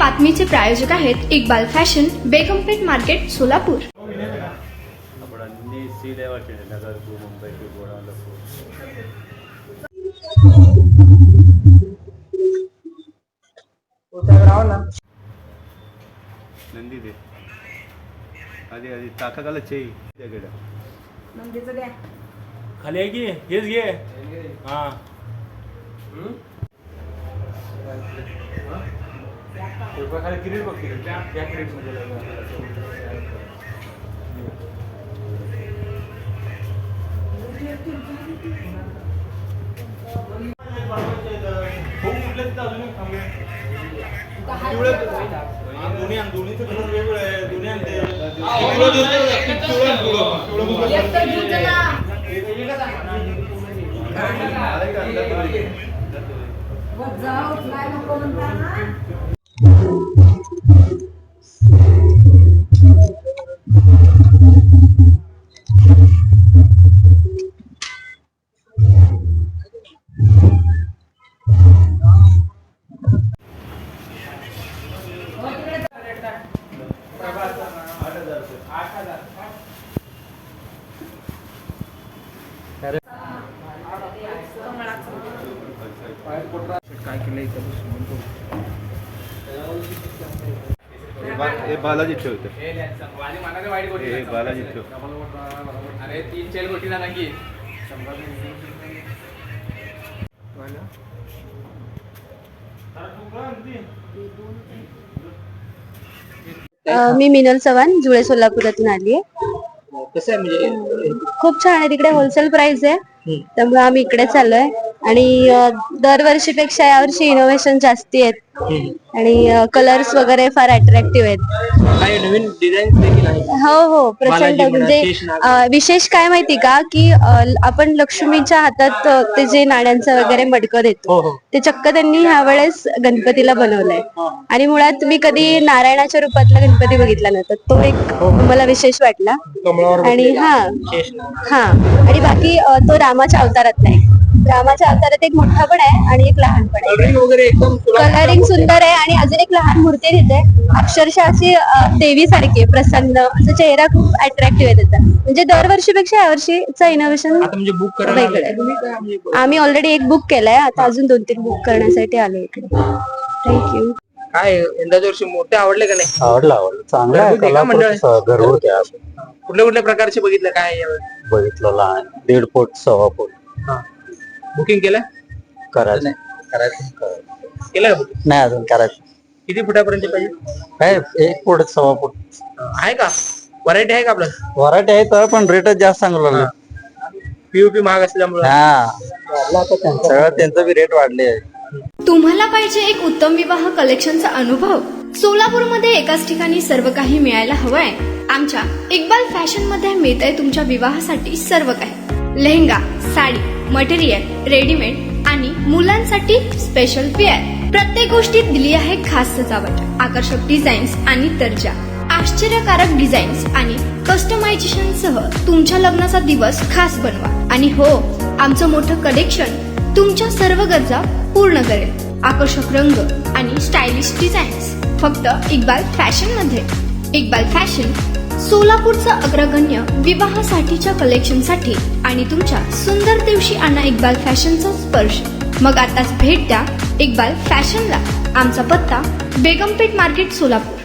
बातमीचे प्रायोजक आहेत Iqbal fashion, बेगमपेठ market, Solapur. Nandi दे आधी आधी ताकाला चेई त्याकडे नंदीचं द्या खाली आहे की हेच घे हां खाली किरीट बघ किरीट त्या किरीटमध्ये दोन्हीचं कलर वेगवेगळं आहे दोन्ही आणते काय केलंय हे बालाजी ठेवते हे बालाजी ठेव अरे 3-4 गोटी ना की मी मिनल चव्हाण, जुळे सोलापुरातून आली आहे। कसं आहे म्हणजे खूप छान आहे, तिकडे होलसेल प्राइस आहे, त्यामुळे आम्ही इकडे चाललोय। आणि दरवर्षीपेक्षा यावर्षी इनोव्हेशन जास्ती आहेत आणि कलर्स वगैरे फार अट्रॅक्टिव्ह आहेत। काय नवीन डिझाईन देखील आहे? हो हो, प्रचंड। म्हणजे विशेष काय माहिती का की आपण लक्ष्मीच्या हातात ते जे नाण्यांचं वगैरे मडकं देतो ते चक्क त्यांनी ह्यावेळेस गणपतीला बनवलंय। आणि मुळात मी कधी नारायणाच्या रूपातला गणपती बघितला नव्हता, तो एक मला विशेष वाटला। आणि हा आणि बाकी तो रामाच्या अवतारातला आहे। रामाच्या अवतारात एक मोठा पण आहे आणि एक लहान पण आहे। कलरिंग सुंदर आहे आणि अजून एक लहान मूर्ती तिथे अक्षरशः अशी देवी सारखी आहे, प्रसन्न, असं चेहरा खूप अट्रॅक्टिव्ह आहे त्याचा। म्हणजे दरवर्षीपेक्षा यावर्षीचं इनोव्हेशन वेगळं। आम्ही ऑलरेडी एक बुक केलाय, आता अजून 2-3 बुक करण्यासाठी आलो इकडे। थँक्यू। काय यंदाच्या वर्षी मोठे आवडले का नाही? आवडलं चांगलं आहे, घरगुती आहे। कुठल्या प्रकारचे बघितलं? काय बघितलं लहान 1.5 फूट 1.25 फूट बुकिंग केलं? करायचं केलं का बुकिंग? नाही अजून करायचं। किती फुटापर्यंत पाहिजे? काय 1 फूट 1.25 फूट आहे का? व्हरायटी आहे का आपलं? व्हरायटी आहे तर पण रेटच जास्त सांगू लागले। पीओपी महाग असल्यामुळे सगळं त्यांचं बी रेट वाढले आहे। तुम्हाला पाहिजे एक उत्तम विवाह कलेक्शनचा अनुभव? सोलापूरमध्ये एकाच ठिकाणी सर्व काही मिळायला हवंय? आमच्या इक्बाल फॅशन मध्ये मिळतंय तुमच्या विवाहासाठी सर्व काही। लेहंगा, साडी, मटेरियल, रेडीमेड आणि मुलांसाठी स्पेशल वेअर। प्रत्येक गोष्टीत दिली आहे खास सजावट, आकर्षक डिझाईन्स आणि दर्जा, आश्चर्यकारक डिझाईन्स आणि कस्टमायझेशन सह तुमच्या लग्नाचा दिवस खास बनवा। आणि हो, आमचं मोठं कलेक्शन तुमच्या सर्व गरजा पूर्ण करेल। आकर्षक रंग आणि स्टायलिश डिझाईन्स फक्त इक्बाल फॅशन मध्ये। इक्बाल फॅशन सोलापूरचा अग्रगण्य विवाहासाठीच्या कलेक्शनसाठी आणि तुमच्या सुंदर दिवशी आणा इक्बाल फॅशनचा स्पर्श। मग आताच भेट द्या इक्बाल फॅशनला। आमचा पत्ता बेगमपेठ मार्केट, सोलापूर।